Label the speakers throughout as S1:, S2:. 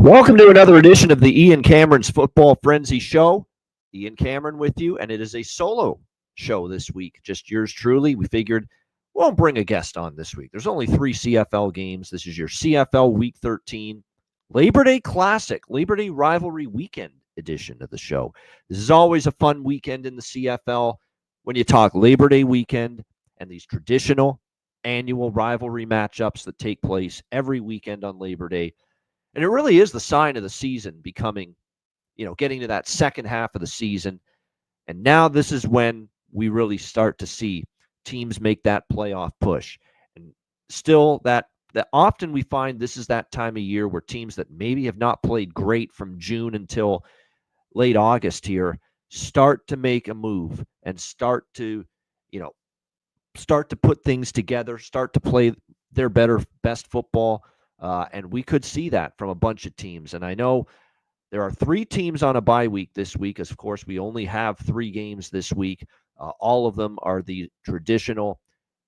S1: Welcome to another edition of the Ian Cameron's Football Frenzy Show. Ian Cameron with you, and it is a solo show this week. Just yours truly. We figured we won't bring a guest on this week. There's only 3 CFL games. This is your CFL Week 13 Labor Day Classic, Labor Day Rivalry Weekend edition of the show. This is always a fun weekend in the CFL when you talk Labor Day weekend and these traditional annual rivalry matchups that take place every weekend on Labor Day. And it really is the sign of the season becoming, getting to that second half of the season. And now this is when we really start to see teams make that playoff push. And still that often we find this is that time of year where teams that maybe have not played great from June until late August here start to make a move and start to put things together, start to play their best football. And we could see that from a bunch of teams. And I know there are 3 teams on a bye week this week, as of course we only have 3 games this week. All of them are the traditional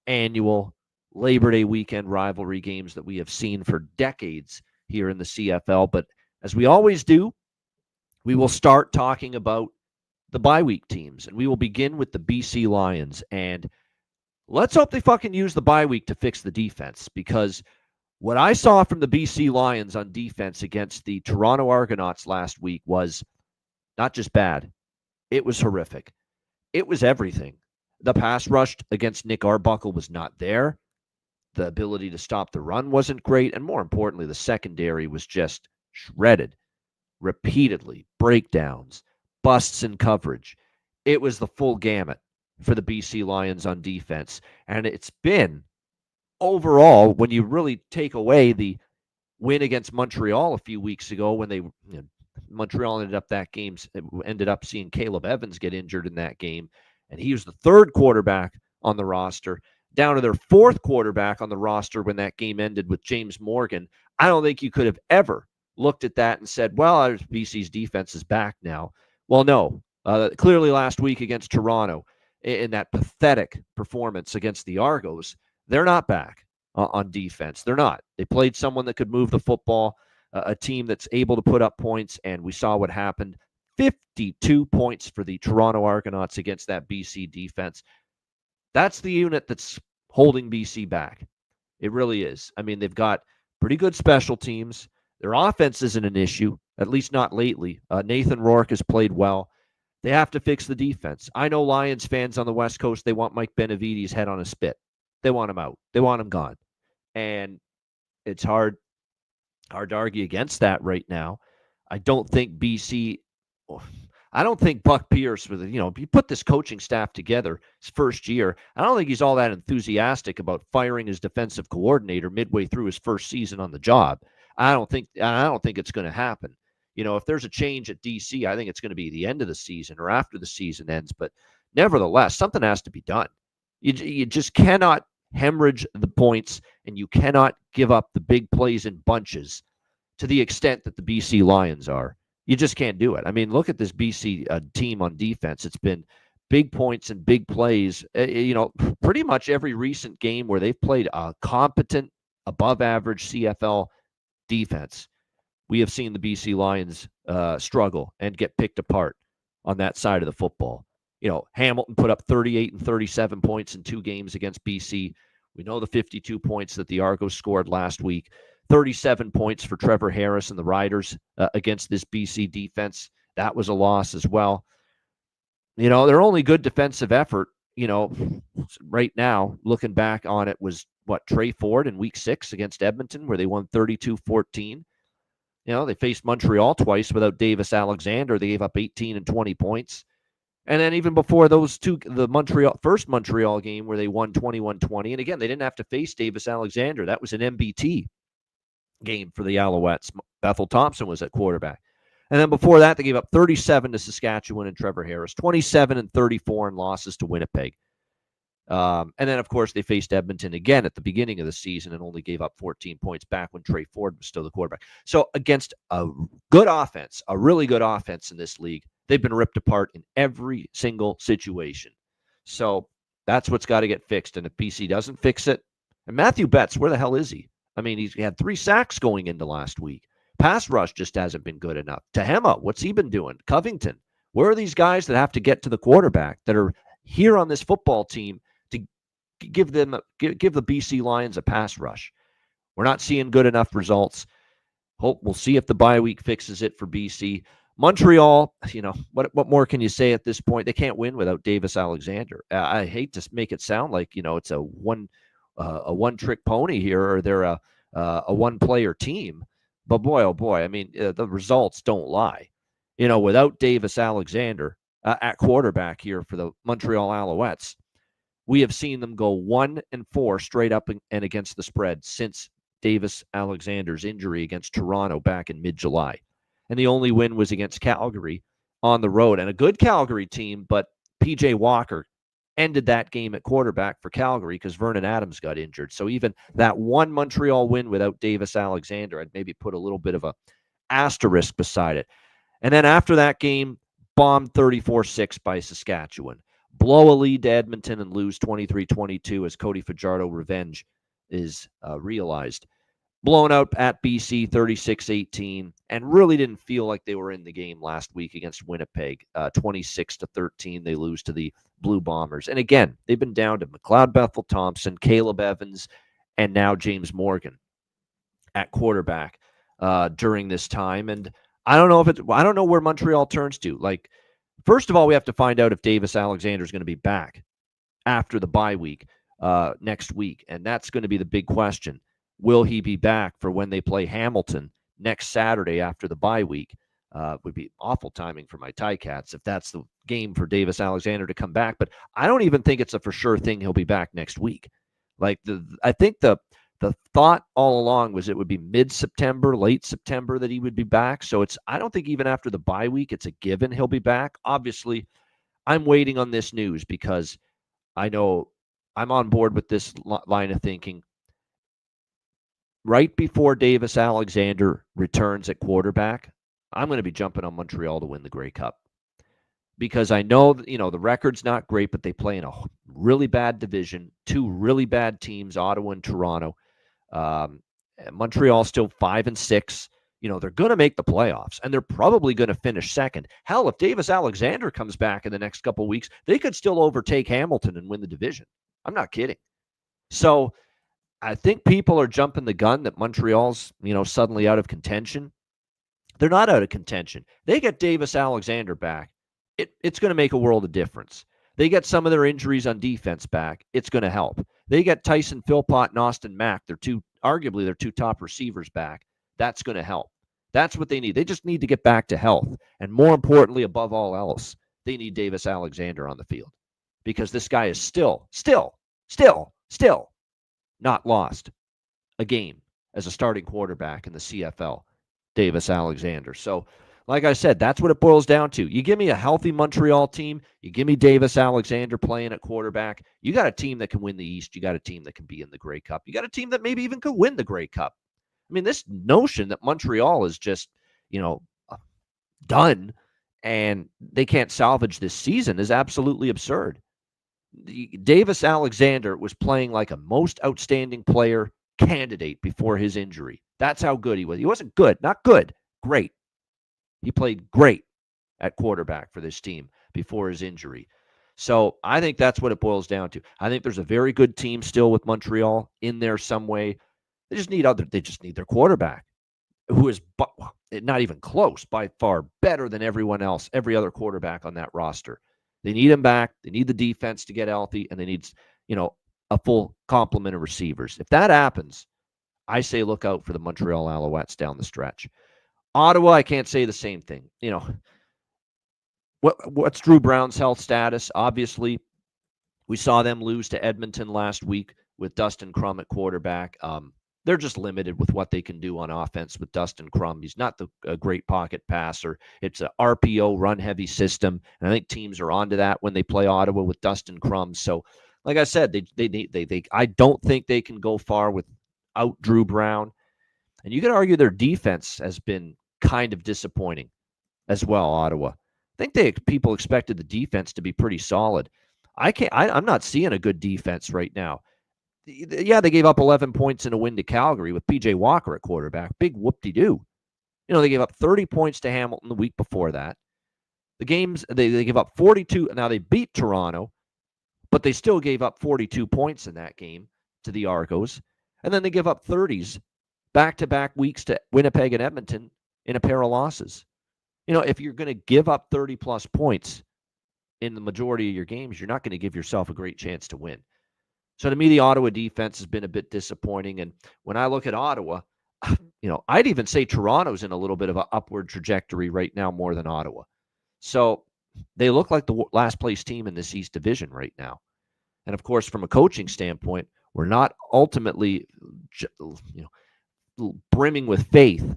S1: annual Labor Day weekend rivalry games that we have seen for decades here in the CFL. But as we always do, we will start talking about the bye week teams. And we will begin with the BC Lions. And let's hope they fucking use the bye week to fix the defense, because what I saw from the BC Lions on defense against the Toronto Argonauts last week was not just bad. It was horrific. It was everything. The pass rush against Nick Arbuckle was not there. The ability to stop the run wasn't great. And more importantly, the secondary was just shredded repeatedly. Breakdowns, busts in coverage. It was the full gamut for the BC Lions on defense. And it's been overall, when you really take away the win against Montreal a few weeks ago, when Montreal ended up seeing Caleb Evans get injured in that game, and he was the 3rd quarterback on the roster, down to their 4th quarterback on the roster when that game ended with James Morgan. I don't think you could have ever looked at that and said, well, BC's defense is back now. Well, no. Clearly last week against Toronto, in that pathetic performance against the Argos, they're not back on defense. They're not. They played someone that could move the football, a team that's able to put up points, and we saw what happened. 52 points for the Toronto Argonauts against that BC defense. That's the unit that's holding BC back. It really is. I mean, they've got pretty good special teams. Their offense isn't an issue, at least not lately. Nathan Rourke has played well. They have to fix the defense. I know Lions fans on the West Coast, they want Mike Benevides' head on a spit. They want him out. They want him gone. And it's hard to argue against that right now. I don't think Buck Pierce, if you put this coaching staff together his first year, I don't think he's all that enthusiastic about firing his defensive coordinator midway through his first season on the job. I don't think it's going to happen. If there's a change at DC, I think it's going to be the end of the season or after the season ends. But nevertheless, something has to be done. You just cannot hemorrhage the points, and you cannot give up the big plays in bunches to the extent that the BC Lions are. You just can't do it. I mean, look at this BC team on defense. It's been big points and big plays. Pretty much every recent game where they've played a competent, above-average CFL defense, we have seen the BC Lions struggle and get picked apart on that side of the football. Hamilton put up 38 and 37 points in 2 games against BC. We know the 52 points that the Argos scored last week. 37 points for Trevor Harris and the Riders against this BC defense. That was a loss as well. Their only good defensive effort, right now, looking back on it, was Trey Ford in week 6 against Edmonton, where they won 32-14. They faced Montreal twice without Davis Alexander. They gave up 18 and 20 points. And then even before those two, the first Montreal game where they won 21-20. And again, they didn't have to face Davis Alexander. That was an MBT game for the Alouettes. Bethel Thompson was at quarterback. And then before that, they gave up 37 to Saskatchewan and Trevor Harris, 27 and 34 in losses to Winnipeg. And then, of course, they faced Edmonton again at the beginning of the season and only gave up 14 points back when Trey Ford was still the quarterback. So against a good offense, a really good offense in this league, they've been ripped apart in every single situation. So that's what's got to get fixed. And if BC doesn't fix it, and Matthew Betts, where the hell is he? I mean, he had 3 sacks going into last week. Pass rush just hasn't been good enough. Tehema, what's he been doing? Covington, where are these guys that have to get to the quarterback that are here on this football team to give the BC Lions a pass rush? We're not seeing good enough results. We'll see if the bye week fixes it for BC. Montreal, what more can you say at this point? They can't win without Davis Alexander. I hate to make it sound like it's a one trick pony here, or they're a one player team. But boy, oh boy, I mean, the results don't lie. Without Davis Alexander at quarterback here for the Montreal Alouettes, we have seen them go 1-4 straight up and against the spread since Davis Alexander's injury against Toronto back in mid-July. And the only win was against Calgary on the road. And a good Calgary team, but P.J. Walker ended that game at quarterback for Calgary because Vernon Adams got injured. So even that one Montreal win without Davis Alexander, I'd maybe put a little bit of a asterisk beside it. And then after that game, bombed 34-6 by Saskatchewan. Blow a lead to Edmonton and lose 23-22 as Cody Fajardo revenge is realized. Blown out at BC 36-18, and really didn't feel like they were in the game last week against Winnipeg. 26-13, they lose to the Blue Bombers. And again, they've been down to McLeod Bethel-Thompson, Caleb Evans, and now James Morgan at quarterback during this time. And I don't know where Montreal turns to. Like, first of all, we have to find out if Davis Alexander is going to be back after the bye week next week, and that's going to be the big question. Will he be back for when they play Hamilton next Saturday after the bye week? Would be awful timing for my Ticats if that's the game for Davis Alexander to come back. But I don't even think it's a for sure thing he'll be back next week. Like I think the thought all along was it would be mid-September, late September that he would be back. So I don't think even after the bye week it's a given he'll be back. Obviously, I'm waiting on this news because I know I'm on board with this line of thinking. Right before Davis Alexander returns at quarterback, I'm going to be jumping on Montreal to win the Grey Cup. Because I know, the record's not great, but they play in a really bad division, two really bad teams, Ottawa and Toronto. Montreal's still 5-6. They're going to make the playoffs, and they're probably going to finish second. Hell, if Davis Alexander comes back in the next couple of weeks, they could still overtake Hamilton and win the division. I'm not kidding. So I think people are jumping the gun that Montreal's, suddenly out of contention. They're not out of contention. They get Davis Alexander back. It's going to make a world of difference. They get some of their injuries on defense back. It's going to help. They get Tyson Philpott and Austin Mack. Arguably their two top receivers back. That's going to help. That's what they need. They just need to get back to health. And more importantly, above all else, they need Davis Alexander on the field. Because this guy is still not lost a game as a starting quarterback in the CFL, Davis Alexander. So, like I said, that's what it boils down to. You give me a healthy Montreal team, you give me Davis Alexander playing at quarterback, you got a team that can win the East, you got a team that can be in the Grey Cup, you got a team that maybe even could win the Grey Cup. I mean, this notion that Montreal is just, done and they can't salvage this season is absolutely absurd. Davis Alexander was playing like a most outstanding player candidate before his injury. That's how good he was. He wasn't good, not good, great. He played great at quarterback for this team before his injury. So I think that's what it boils down to. I think there's a very good team still with Montreal in there some way. They just need their quarterback, who is not even close, by far better than everyone else, every other quarterback on that roster. They need him back. They need the defense to get healthy, and they need, a full complement of receivers. If that happens, I say look out for the Montreal Alouettes down the stretch. Ottawa, I can't say the same thing. What's Drew Brown's health status? Obviously, we saw them lose to Edmonton last week with Dustin Crum at quarterback. They're just limited with what they can do on offense with Dustin Crum. He's not a great pocket passer. It's an RPO run-heavy system, and I think teams are onto that when they play Ottawa with Dustin Crum. So, like I said, they I don't think they can go far without Drew Brown. And you could argue their defense has been kind of disappointing as well, Ottawa. I think people expected the defense to be pretty solid. I'm not seeing a good defense right now. Yeah, they gave up 11 points in a win to Calgary with P.J. Walker at quarterback. Big whoop-de-doo. They gave up 30 points to Hamilton the week before that. The games, they give up 42. Now, they beat Toronto, but they still gave up 42 points in that game to the Argos. And then they give up 30s back-to-back weeks to Winnipeg and Edmonton in a pair of losses. If you're going to give up 30-plus points in the majority of your games, you're not going to give yourself a great chance to win. So to me, the Ottawa defense has been a bit disappointing. And when I look at Ottawa, I'd even say Toronto's in a little bit of an upward trajectory right now more than Ottawa. So they look like the last place team in this East Division right now. And of course, from a coaching standpoint, we're not ultimately, brimming with faith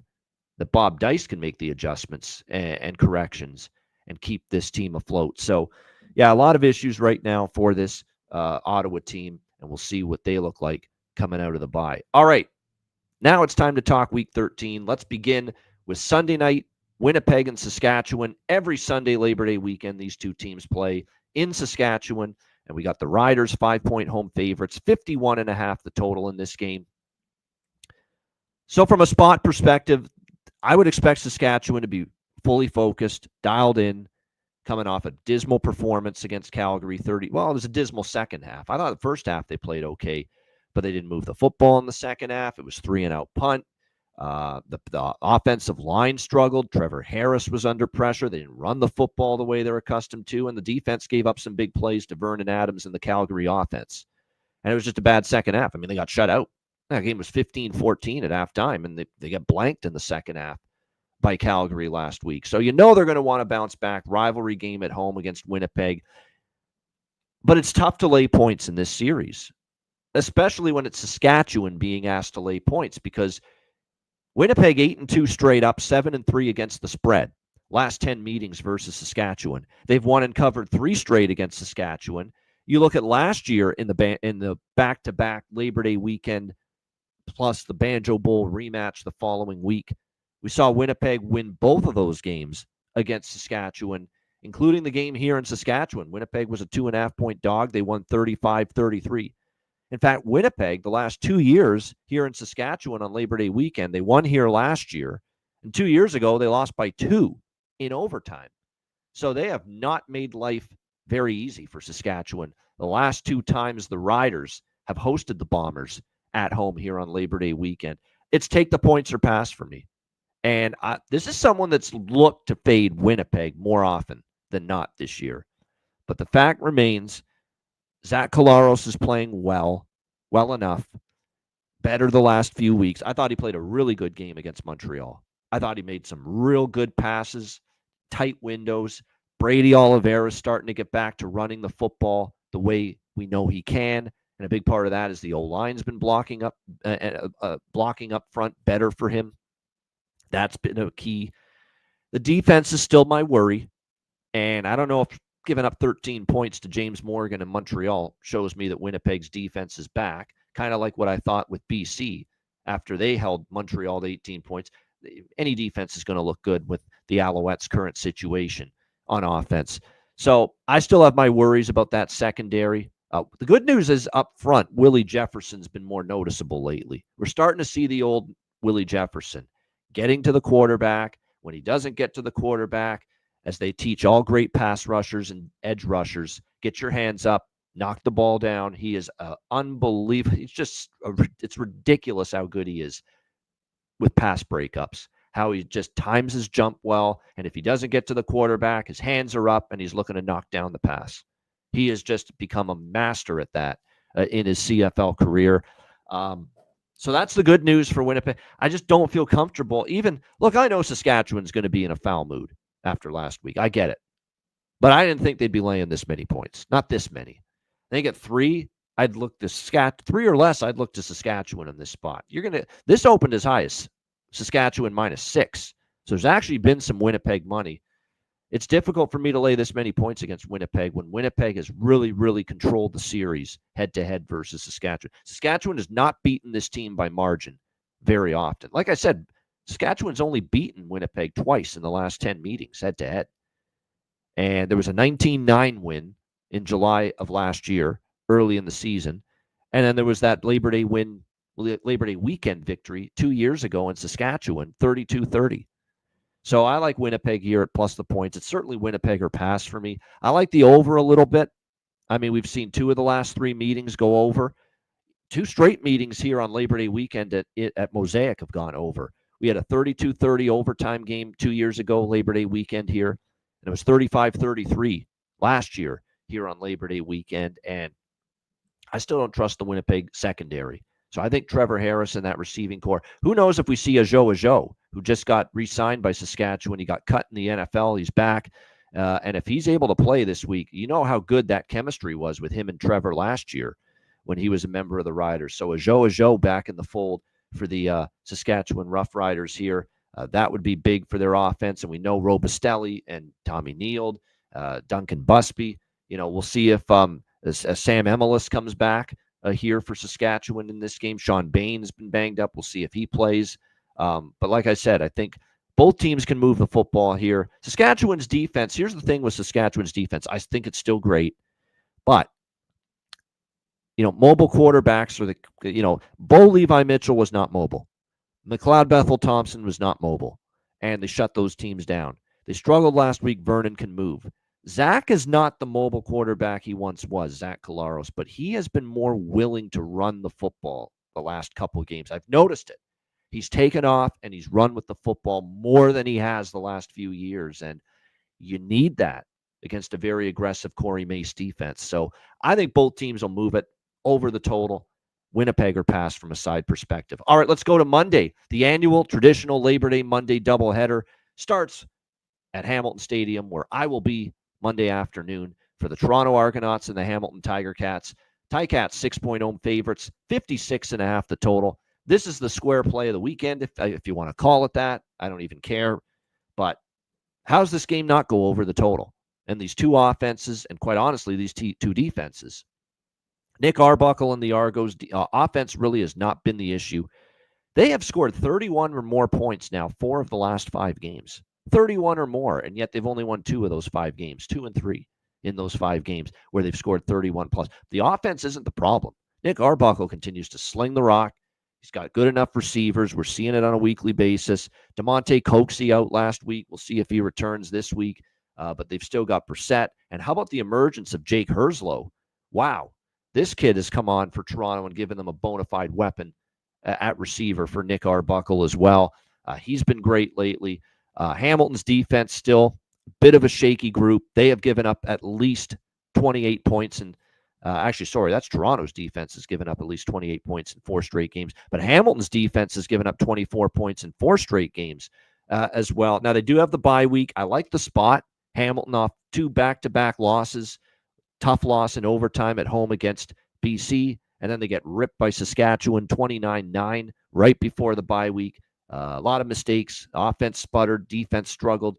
S1: that Bob Dice can make the adjustments and corrections and keep this team afloat. So, yeah, a lot of issues right now for this Ottawa team, and we'll see what they look like coming out of the bye. All right, now it's time to talk Week 13. Let's begin with Sunday night, Winnipeg and Saskatchewan. Every Sunday, Labor Day weekend, these two teams play in Saskatchewan, and we got the Riders 5-point home favorites, 51.5 the total in this game. So from a spot perspective, I would expect Saskatchewan to be fully focused, dialed in, coming off a dismal performance against Calgary. It was a dismal second half. I thought the first half they played okay, but they didn't move the football in the second half. It was 3-and-out punt. The offensive line struggled. Trevor Harris was under pressure. They didn't run the football the way they're accustomed to, and the defense gave up some big plays to Vernon Adams and the Calgary offense. And it was just a bad second half. I mean, they got shut out. That game was 15-14 at halftime, and they got blanked in the second half by Calgary last week. So they're going to want to bounce back. Rivalry game at home against Winnipeg. But it's tough to lay points in this series, especially when it's Saskatchewan being asked to lay points, because Winnipeg 8-2 straight up, 7-3 against the spread. Last 10 meetings versus Saskatchewan. They've won and covered 3 straight against Saskatchewan. You look at last year in the back-to-back Labor Day weekend plus the Banjo Bowl rematch the following week. We saw Winnipeg win both of those games against Saskatchewan, including the game here in Saskatchewan. Winnipeg was a 2.5-point dog. They won 35-33. In fact, Winnipeg, the last 2 years here in Saskatchewan on Labor Day weekend, they won here last year. And 2 years ago, they lost by 2 in overtime. So they have not made life very easy for Saskatchewan. The last 2 times the Riders have hosted the Bombers at home here on Labor Day weekend. It's take the points or pass for me. And this is someone that's looked to fade Winnipeg more often than not this year. But the fact remains, Zach Collaros is playing well enough, better the last few weeks. I thought he played a really good game against Montreal. I thought he made some real good passes, tight windows. Brady Oliveira is starting to get back to running the football the way we know he can. And a big part of that is the O-line's been blocking up front better for him. That's been a key. The defense is still my worry. And I don't know if giving up 13 points to James Morgan in Montreal shows me that Winnipeg's defense is back, kind of like what I thought with BC after they held Montreal to 18 points. Any defense is going to look good with the Alouettes' current situation on offense. So I still have my worries about that secondary. The good news is up front, Willie Jefferson's been more noticeable lately. We're starting to see the old Willie Jefferson getting to the quarterback. When he doesn't get to the quarterback, as they teach all great pass rushers and edge rushers, get your hands up, knock the ball down. He is unbelievable. It's ridiculous how good he is with pass breakups, how he just times his jump well. And if he doesn't get to the quarterback, his hands are up and he's looking to knock down the pass. He has just become a master at that in his CFL career. So that's the good news for Winnipeg. I just don't feel comfortable. Look, I know Saskatchewan's going to be in a foul mood after last week. I get it. But I didn't think they'd be laying this many points. Not this many. They get 3. I'd look to 3 or less. I'd look to Saskatchewan in this spot. This opened as high as Saskatchewan -6. So there's actually been some Winnipeg money. It's difficult for me to lay this many points against Winnipeg when Winnipeg has really, really controlled the series head-to-head versus Saskatchewan. Saskatchewan has not beaten this team by margin very often. Like I said, Saskatchewan's only beaten Winnipeg twice in the last 10 meetings head-to-head. And there was a 19-9 win in July of last year, early in the season. And then there was that Labor Day weekend victory 2 years ago in Saskatchewan, 32-30. So I like Winnipeg here at plus the points. It's certainly Winnipeg or pass for me. I like the over a little bit. I mean, we've seen 2 of the last 3 meetings go over. 2 straight meetings here on Labor Day weekend at Mosaic have gone over. We had a 32-30 overtime game 2 years ago, Labor Day weekend here, and it was 35-33 last year here on Labor Day weekend. And I still don't trust the Winnipeg secondary. So I think Trevor Harris and that receiving core. Who knows if we see Ajo, who just got re-signed by Saskatchewan. He got cut in the NFL. He's back. And if he's able to play this week, you know how good that chemistry was with him and Trevor last year when he was a member of the Riders. So Ajo back in the fold for the Saskatchewan Roughriders here. That would be big for their offense. And we know Robustelli and Tommy Neild, Duncan Busby. You know, we'll see if Sam Emilus comes back here for Saskatchewan in this game. Sean Bain's been banged up. We'll see if he plays. But like I said, I think both teams can move the football here. Saskatchewan's defense, here's the thing with Saskatchewan's defense. I think it's still great. But, you know, mobile quarterbacks are Bo Levi Mitchell was not mobile. McLeod Bethel Thompson was not mobile. And they shut those teams down. They struggled last week. Vernon can move. Zach is not the mobile quarterback he once was, Zach Collaros, but he has been more willing to run the football the last couple of games. I've noticed it. He's taken off and he's run with the football more than he has the last few years, and you need that against a very aggressive Corey Mace defense. So I think both teams will move it over the total. Winnipeg or pass from a side perspective. All right, let's go to Monday. The annual traditional Labor Day Monday doubleheader starts at Hamilton Stadium, where I will be Monday afternoon for the Toronto Argonauts and the Hamilton Tiger Cats. Ticats 6-point home favorites, 56.5 the total. This is the square play of the weekend, if you want to call it that. I don't even care. But how's this game not go over the total? And these two offenses, and quite honestly, these two defenses. Nick Arbuckle and the Argos offense really has not been the issue. They have scored 31 or more points now, 4 of the last 5 games. 31 or more, and yet they've only won 2 of those 5 games, 2 and 3 in those 5 games where they've scored 31 plus. The offense isn't the problem. Nick Arbuckle continues to sling the rock. He's got good enough receivers. We're seeing it on a weekly basis. DeMonte Coxey out last week. We'll see if he returns this week, but they've still got Brissett. And how about the emergence of Jake Herslow? Wow, this kid has come on for Toronto and given them a bona fide weapon at receiver for Nick Arbuckle as well. He's been great lately. Hamilton's defense still a bit of a shaky group. They have given up at least 28 points. And that's Toronto's defense has given up at least 28 points in 4 straight games. But Hamilton's defense has given up 24 points in 4 straight games as well. Now, they do have the bye week. I like the spot. Hamilton off 2 back-to-back losses. Tough loss in overtime at home against BC. And then they get ripped by Saskatchewan 29-9 right before the bye week. A lot of mistakes. Offense sputtered. Defense struggled.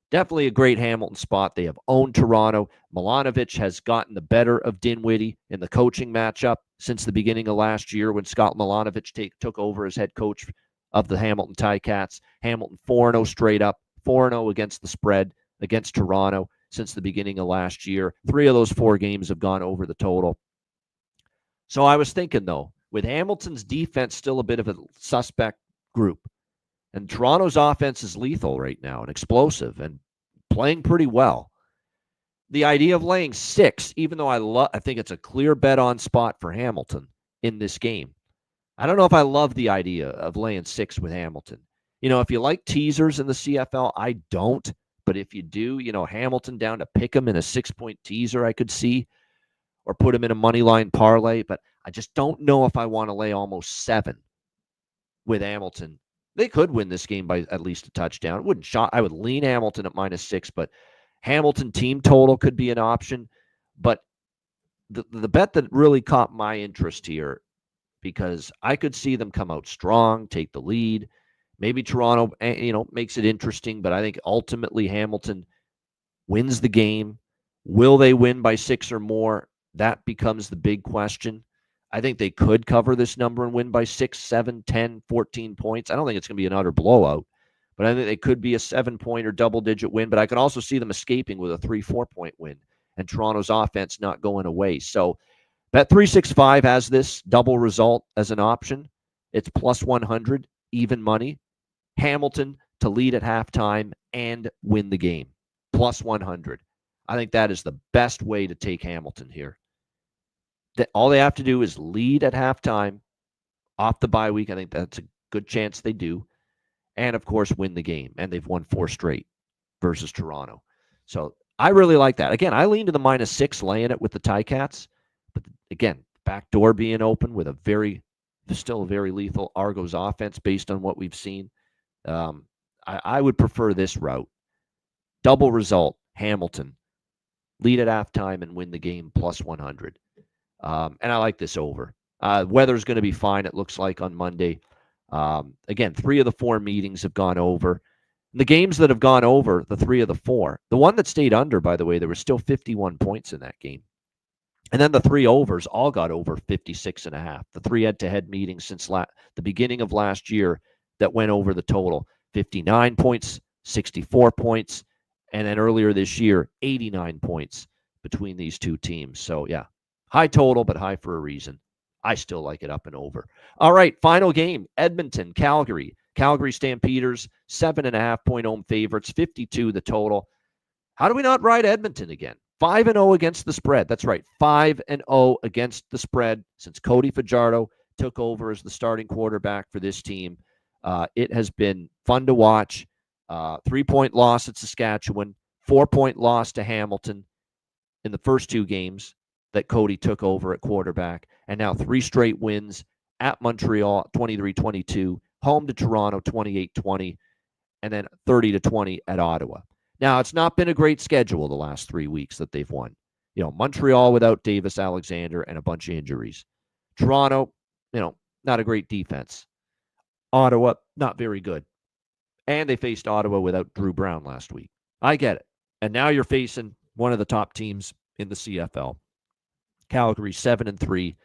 S1: Definitely a great Hamilton spot. They have owned Toronto. Milanovic has gotten the better of Dinwiddie in the coaching matchup since the beginning of last year when Scott Milanovic took over as head coach of the Hamilton Ticats. Hamilton 4-0 straight up, 4-0 against the spread against Toronto since the beginning of last year. 3 of those 4 games have gone over the total. So I was thinking, though, with Hamilton's defense still a bit of a suspect group, and Toronto's offense is lethal right now and explosive and playing pretty well. The idea of laying 6, even though I think it's a clear bet on spot for Hamilton in this game. I don't know if I love the idea of laying 6 with Hamilton. You know, if you like teasers in the CFL, I don't. But if you do, you know, Hamilton down to pick them in a 6-point teaser, I could see, or put them in a money line parlay. But I just don't know if I want to lay almost 7 with Hamilton. They could win this game by at least a touchdown. I would lean Hamilton at -6, but Hamilton team total could be an option. But the bet that really caught my interest here, because I could see them come out strong, take the lead. Maybe Toronto, makes it interesting, but I think ultimately Hamilton wins the game. Will they win by 6 or more? That becomes the big question. I think they could cover this number and win by 6, 7, 10, 14 points. I don't think it's going to be an utter blowout, but I think they could be a 7-point or double-digit win. But I could also see them escaping with a 3-4-point win and Toronto's offense not going away. So Bet365 has this double result as an option. It's plus 100, even money. Hamilton to lead at halftime and win the game, plus 100. I think that is the best way to take Hamilton here. All they have to do is lead at halftime off the bye week. I think that's a good chance they do. And, of course, win the game. And they've won 4 straight versus Toronto. So I really like that. Again, I lean to the -6 laying it with the Ticats. But, again, back door being open with still a very lethal Argos offense based on what we've seen. I would prefer this route. Double result, Hamilton. Lead at halftime and win the game plus 100. And I like this over. Weather's going to be fine, it looks like, on Monday. Again, 3 of the 4 meetings have gone over. The games that have gone over, the 3 of the 4, the one that stayed under, by the way, there was still 51 points in that game. And then the 3 overs all got over 56.5. The 3 head-to-head meetings since the beginning of last year that went over the total, 59 points, 64 points, and then earlier this year, 89 points between these 2 teams. So, yeah, high total, but high for a reason. I still like it up and over. All right, final game, Edmonton, Calgary. Calgary Stampeders, 7.5-point home favorites, 52 the total. How do we not ride Edmonton again? 5-0 against the spread. That's right, 5-0 against the spread since Cody Fajardo took over as the starting quarterback for this team. It has been fun to watch. 3-point loss at Saskatchewan, 4-point loss to Hamilton in the first 2 games that Cody took over at quarterback, and now 3 straight wins at Montreal, 23-22, home to Toronto, 28-20, and then 30-20 at Ottawa. Now, it's not been a great schedule the last 3 weeks that they've won. Montreal without Davis Alexander and a bunch of injuries. Toronto, not a great defense. Ottawa, not very good. And they faced Ottawa without Drew Brown last week. I get it. And now you're facing one of the top teams in the CFL. Calgary 7-3.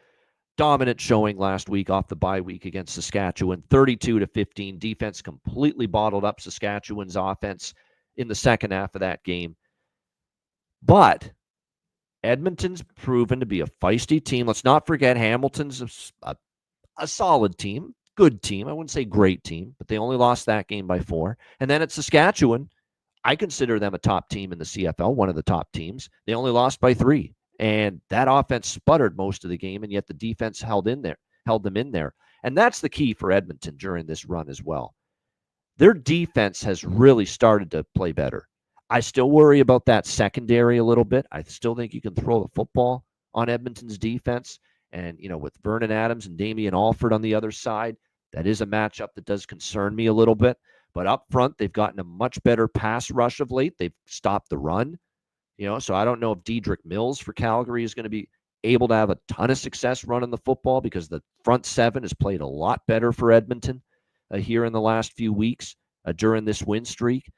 S1: Dominant showing last week off the bye week against Saskatchewan, 32-15. Defense completely bottled up Saskatchewan's offense in the second half of that game. But Edmonton's proven to be a feisty team. Let's not forget Hamilton's a solid team, good team. I wouldn't say great team, but they only lost that game by 4. And then at Saskatchewan, I consider them a top team in the CFL, one of the top teams. They only lost by 3. And that offense sputtered most of the game, and yet the defense held them in there. And that's the key for Edmonton during this run as well. Their defense has really started to play better. I still worry about that secondary a little bit. I still think you can throw the football on Edmonton's defense. And, with Vernon Adams and Damian Alford on the other side, that is a matchup that does concern me a little bit. But up front, they've gotten a much better pass rush of late. They've stopped the run. So I don't know if Dedrick Mills for Calgary is going to be able to have a ton of success running the football because the front 7 has played a lot better for Edmonton here in the last few weeks during this win streak.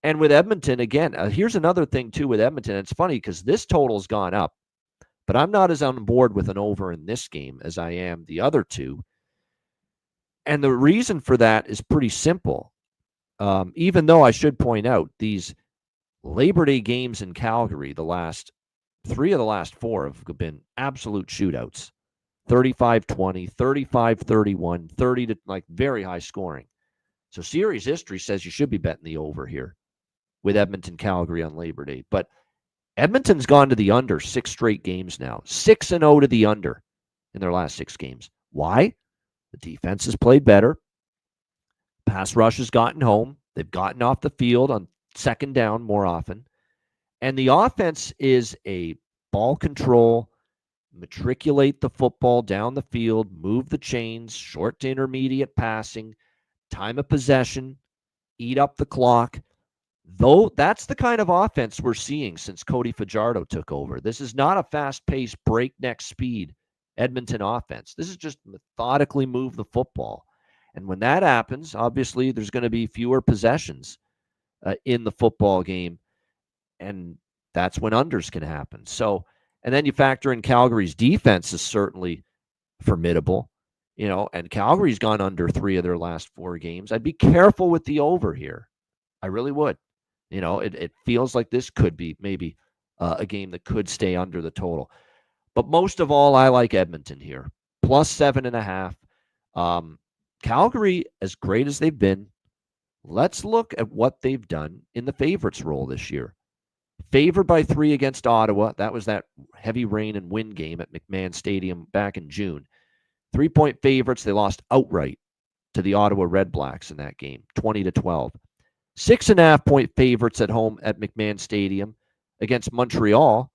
S1: And with Edmonton, again, here's another thing, too, with Edmonton. It's funny because this total's gone up, but I'm not as on board with an over in this game as I am the other 2. And the reason for that is pretty simple. Even though I should point out these Labor Day games in Calgary, the last 3 of the last 4 have been absolute shootouts. 35-20, 35-31, 30 to very high scoring. So series history says you should be betting the over here with Edmonton Calgary on Labor Day. But Edmonton's gone to the under 6 straight games now. 6-0 to the under in their last 6 games. Why? The defense has played better. Pass rush has gotten home. They've gotten off the field on second down more often. And the offense is a ball control, matriculate the football down the field, move the chains, short to intermediate passing, time of possession, eat up the clock. Though that's the kind of offense we're seeing since Cody Fajardo took over. This is not a fast-paced, breakneck speed Edmonton offense. This is just methodically move the football. And when that happens, obviously there's going to be fewer possessions in the football game, and that's when unders can happen. So, and then you factor in Calgary's defense is certainly formidable, and Calgary's gone under 3 of their last 4 games. I'd be careful with the over here. I really would. It feels like this could be maybe a game that could stay under the total. But most of all, I like Edmonton here. Plus 7.5. Calgary, as great as they've been, Let's look at what they've done in the favorites role this year. Favored by 3 against Ottawa. That was that heavy rain and wind game at McMahon Stadium back in June. 3-point favorites. They lost outright to the Ottawa Red Blacks in that game, 20-12. 6.5-point favorites at home at McMahon Stadium against Montreal.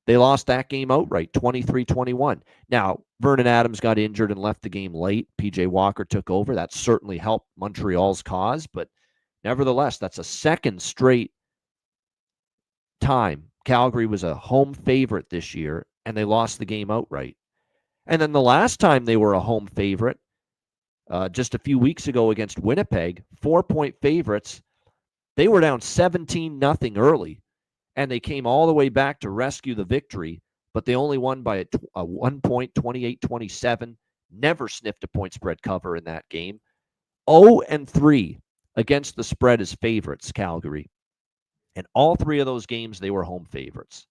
S1: They lost that game outright, 23-21. Now, Vernon Adams got injured and left the game late. PJ Walker took over. That certainly helped Montreal's cause, but nevertheless, that's a second straight time Calgary was a home favorite this year, and they lost the game outright. And then the last time they were a home favorite, just a few weeks ago against Winnipeg, 4-point favorites, they were down 17-0 early, and they came all the way back to rescue the victory, but they only won by a 1 point, 28-27, never sniffed a point spread cover in that game. 0-3 against the spread as favorites, Calgary. And all 3 of those games, they were home favorites.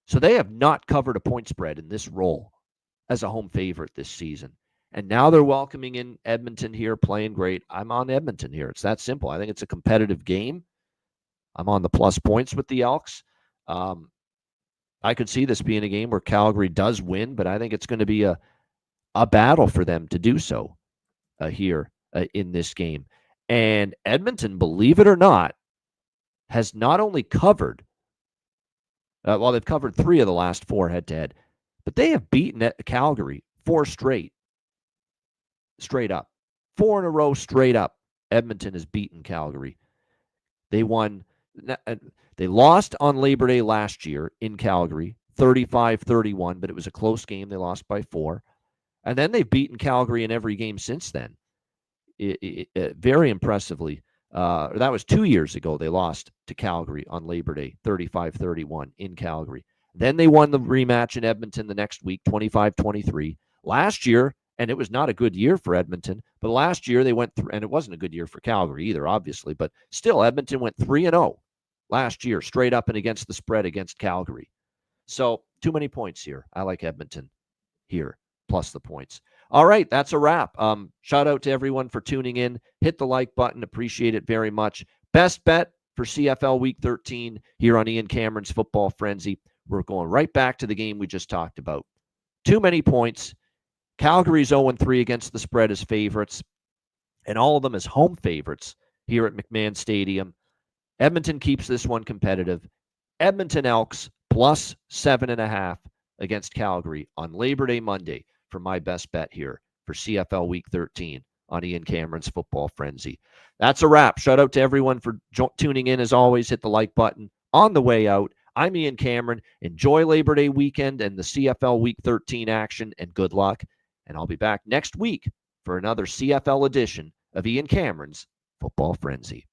S1: So they have not covered a point spread in this role as a home favorite this season. And now they're welcoming in Edmonton here, playing great. I'm on Edmonton here. It's that simple. I think it's a competitive game. I'm on the plus points with the Elks. I could see this being a game where Calgary does win, but I think it's going to be a battle for them to do so here in this game. And Edmonton, believe it or not, has not only covered, they've covered 3 of the last 4 head-to-head, but they have beaten Calgary 4 straight up. 4 in a row straight up. Edmonton has beaten Calgary. They lost on Labor Day last year in Calgary, 35-31, but it was a close game. They lost by 4. And then they've beaten Calgary in every game since then. Very impressively. That was 2 years ago. They lost to Calgary on Labor Day, 35-31 in Calgary. Then they won the rematch in Edmonton the next week, 25-23. Last year, and it was not a good year for Edmonton, but last year they went through, and it wasn't a good year for Calgary either, obviously, but still, Edmonton went 3-0 last year, straight up and against the spread against Calgary. So, too many points here. I like Edmonton here, plus the points. All right, that's a wrap. Shout out to everyone for tuning in. Hit the like button. Appreciate it very much. Best bet for CFL Week 13 here on Ian Cameron's Football Frenzy. We're going right back to the game we just talked about. Too many points. Calgary's 0-3 against the spread as favorites, and all of them as home favorites here at McMahon Stadium. Edmonton keeps this one competitive. Edmonton Elks plus 7.5 against Calgary on Labor Day Monday for my best bet here for CFL Week 13 on Ian Cameron's Football Frenzy. That's a wrap. Shout out to everyone for tuning in. As always, hit the like button. On the way out, I'm Ian Cameron. Enjoy Labor Day weekend and the CFL Week 13 action, and good luck. And I'll be back next week for another CFL edition of Ian Cameron's Football Frenzy.